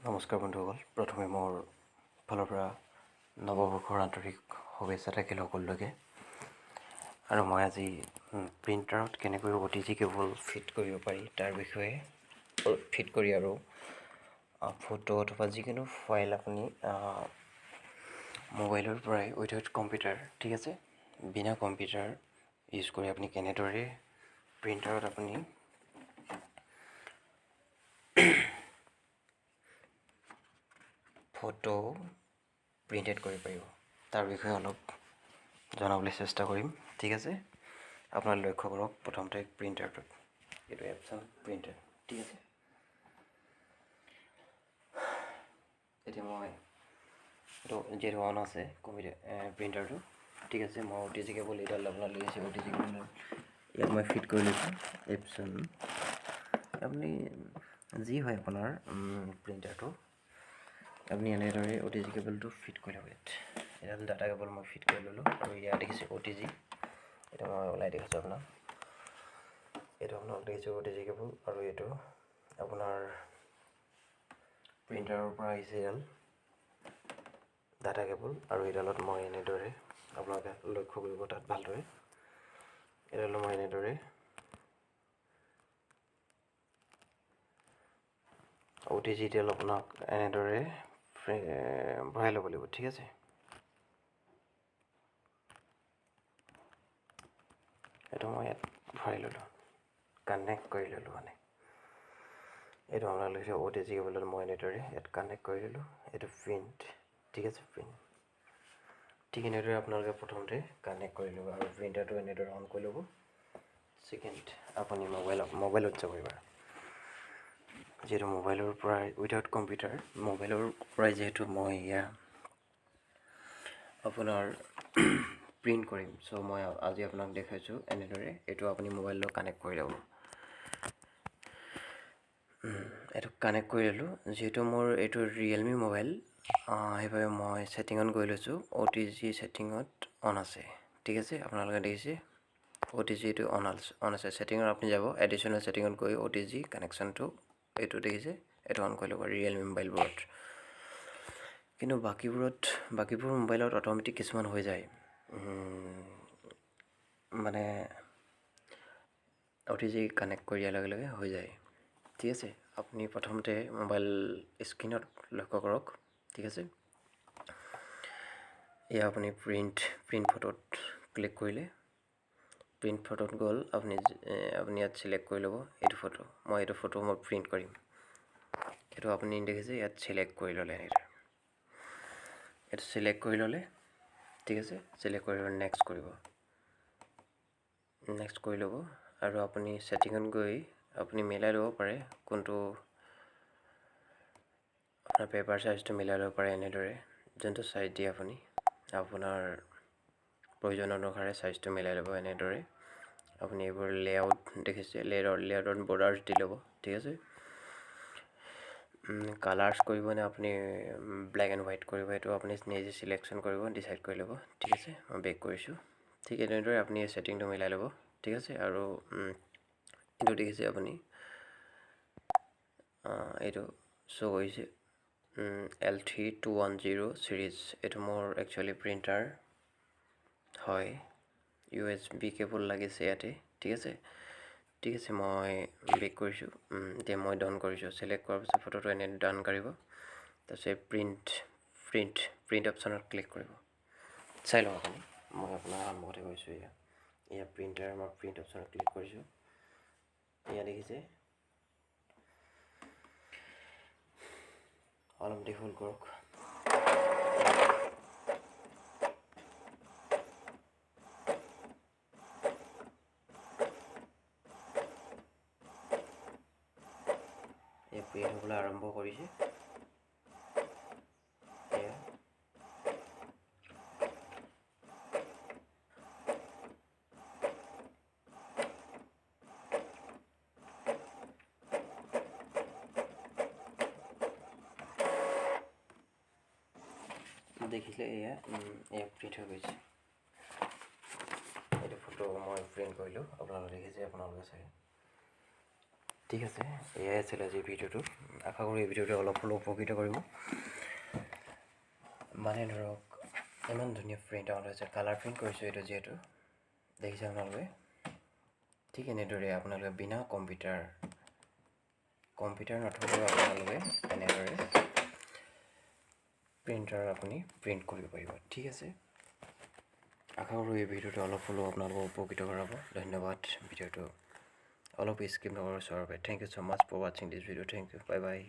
নমস্কাৰ বন্ধুসকল, প্ৰথমে মোৰ ফালৰ পৰা নৱবৰ্ষৰ আন্তৰিক শুভেচ্ছা থাকিল সকলোলৈকে। আৰু মই আজি প্ৰিণ্টাৰত কেনেকৈ OTG কেবল ফিট কৰিব পাৰি তাৰ বিষয়ে ফিট কৰি আৰু ফটো অথবা যিকোনো ফাইল আপুনি মোবাইলৰ পৰাই উইথাউট কম্পিউটাৰ, ঠিক আছে, বিনা কম্পিউটাৰ ইউজ কৰি আপুনি কেনেদৰে প্ৰিণ্টাৰত আপুনি ফটো প্ৰিণ্টেড কৰিব পাৰিব তাৰ বিষয়ে অলপ জনাবলৈ চেষ্টা কৰিম, ঠিক আছে। আপোনালোকে লক্ষ্য কৰক, প্ৰথমতে প্ৰিণ্টাৰটোত এইটো এপছন প্ৰিণ্টাৰ, ঠিক আছে। এতিয়া মই এইটো যিহেতু অন আছে কম্পিউটাৰ প্ৰিণ্টাৰটো, ঠিক আছে। মই OTG কেবল এইডাল আপোনাৰ লৈছোঁ, OTG কেবল ইয়াত মই ফিট কৰি লৈছোঁ এপছন। আপুনি যি হয় আপোনাৰ প্ৰিণ্টাৰটো আপুনি এনেদৰে OTG কেবলটো ফিট কৰি ল'ব। এডাল ডাটা কেবল মই ফিট কৰি ল'লোঁ আৰু ইয়াত দেখিছে OTG, এটা মই ওলাই দেখিছোঁ আপোনাক। এইটো আপোনাক দেখিছোঁ OTG কেবল, আৰু এইটো আপোনাৰ প্ৰিণ্টাৰৰ পৰা আহিছে এডাল ডাটা কেবল, আৰু এইডালত মই এনেদৰে আপোনালোকে লক্ষ্য কৰিব তাত ভালদৰে, এইডালত মই এনেদৰে OTG-ডাল আপোনাক এনেদৰে ভৰাই ল'ব লাগিব, ঠিক আছে। এইটো মই ইয়াত ভৰাই ল'লোঁ, কানেক্ট কৰি ল'লোঁ মানে। এইটো আপোনাক লৈছে OTG কেবলত মই এনেদৰে ইয়াত কানেক্ট কৰি ল'লোঁ। এইটো প্ৰিণ্ট, ঠিক আছে, প্ৰিণ্ট। ঠিক এনেদৰে আপোনালোকে প্ৰথমতে কানেক্ট কৰি ল'ব আৰু প্ৰিণ্টাৰটো এনেদৰে অন কৰি ল'ব। ছেকেণ্ড, আপুনি মোবাইলত যাব এবাৰ। যিহেতু মোবাইলৰ পৰাই উইথাউট কম্পিউটাৰ, মোবাইলৰ পৰাই যিহেতু মই এয়া আপোনাৰ প্ৰিণ্ট কৰিম, চ' মই আজি আপোনাক দেখাইছোঁ এনেদৰে। এইটো আপুনি মোবাইলত কানেক্ট কৰি ল'ব। এইটো কানেক্ট কৰি ল'লোঁ। যিহেতু মোৰ এইটো ৰিয়েলমি মোবাইল, সেইবাবে মই ছেটিঙত গৈ লৈছোঁ। OTG ছেটিঙত অন আছে, ঠিক আছে। আপোনালোকে দেখিছে OTG এইটো অন আছে। ছেটিঙত আপুনি যাব, এডিশ্যনেল ছেটিঙত গৈ OTG কানেকশ্যনটো এইটো দেখিছে, এইটো অন কৰি ল'ব ৰিয়েলমি মোবাইলবোৰত। কিন্তু বাকীবোৰ মোবাইলত অট'মেটিক কিছুমান হৈ যায়, মানে OTG কানেক্ট কৰি দিয়াৰ লগে লগে হৈ যায়, ঠিক আছে। আপুনি প্ৰথমতে মোবাইল স্ক্ৰীণত লক্ষ্য কৰক, ঠিক আছে। এয়া আপুনি প্ৰিণ্ট ফটোত ক্লিক কৰিলে, প্ৰিণ্ট ফটোত গ'ল। আপুনি ইয়াত ছিলেক্ট কৰি ল'ব এইটো ফটো। মই এইটো ফটো প্ৰিণ্ট কৰিম। এইটো আপুনি দেখিছে ইয়াত ছিলেক্ট কৰি ল'লে, এনেদৰে এইটো ছিলেক্ট কৰি ল'লে, ঠিক আছে। ছিলেক্ট কৰি ল'লে নেক্সট কৰি ল'ব। আৰু আপুনি ছেটিঙত গৈ আপুনি মিলাই ল'ব পাৰে কোনটো আপোনাৰ পেপাৰ চাইজটো মিলাই ল'ব পাৰে। এনেদৰে যোনটো চাইজ দিয়ে আপুনি আপোনাৰ প্ৰয়োজন অনুসাৰে চাইজটো মিলাই ল'ব। এনেদৰে আপুনি এইবোৰ লেআউট দেখিছে, লেআউটত বৰ্ডাৰ্ছ দি ল'ব, ঠিক আছে। কালাৰ্ছ কৰিবনে আপুনি ব্লেক এণ্ড হোৱাইট কৰিব, এইটো আপুনি নিজে ছিলেকশ্যন কৰিব, ডিচাইড কৰি ল'ব, ঠিক আছে। মই বেক কৰিছোঁ। ঠিক এনেদৰে আপুনি এই ছেটিংটো মিলাই ল'ব, ঠিক আছে। আৰু এইটো দেখিছে আপুনি, এইটো শ্ব' কৰিছে L3210 চিৰিজ। এইটো মোৰ একচুৱেলি প্ৰিণ্টাৰ হয়, USB কেবল লাগিছে ইয়াতে, ঠিক আছে। মই বেক কৰিছোঁ। এতিয়া মই ডাউন কৰিছোঁ। ছিলেক্ট কৰাৰ পিছত ফটোটো এনে ডাউন কৰিব, তাৰপিছত প্ৰিণ্ট অপশ্যনত ক্লিক কৰিব। চাই লওক আপুনি, মই আপোনাৰ সন্মুখতে কৰিছোঁ। এয়া প্ৰিণ্টাৰ, মই প্ৰিণ্ট অপশ্যনত ক্লিক কৰিছোঁ। এয়া দেখিছে, অলপ দেৰি হোল্ড কৰক। প্ৰিণ্ট হ'বলৈ আৰম্ভ কৰিছে। দেখিলে এয়া প্ৰিণ্ট হৈ গৈছে। এইটো ফটো মই প্ৰিণ্ট কৰিলোঁ, আপোনালোকে দেখিছে, আপোনালোকে চাগে। ঠিক আছে, এয়াই আছিল আজিৰ ভিডিঅ'টো। আশা কৰোঁ এই ভিডিঅ'টোৱে অলপ হ'লেও উপকৃত কৰিব। মানে ধৰক ইমান ধুনীয়া প্ৰিণ্ট আউট হৈছে, কালাৰ প্ৰিণ্ট কৰিছোঁ এইটো যিহেতু দেখিছে আপোনালোকে। ঠিক এনেদৰে আপোনালোকে বিনা কম্পিউটাৰ নথকাকৈ আপোনালোকে এনেদৰে প্ৰিণ্টাৰ আপুনি প্ৰিণ্ট কৰিব পাৰিব। ঠিক আছে, আশা কৰোঁ এই ভিডিঅ'টো অলপ হ'লেও আপোনালোকক উপকৃত কৰাব। ধন্যবাদ ভিডিঅ'টো অলপ স্কিপ নকৰাকৈ চোৱাৰ বাবে। Thank you so' much for ৱাচিং this video'. Thank you, bye by.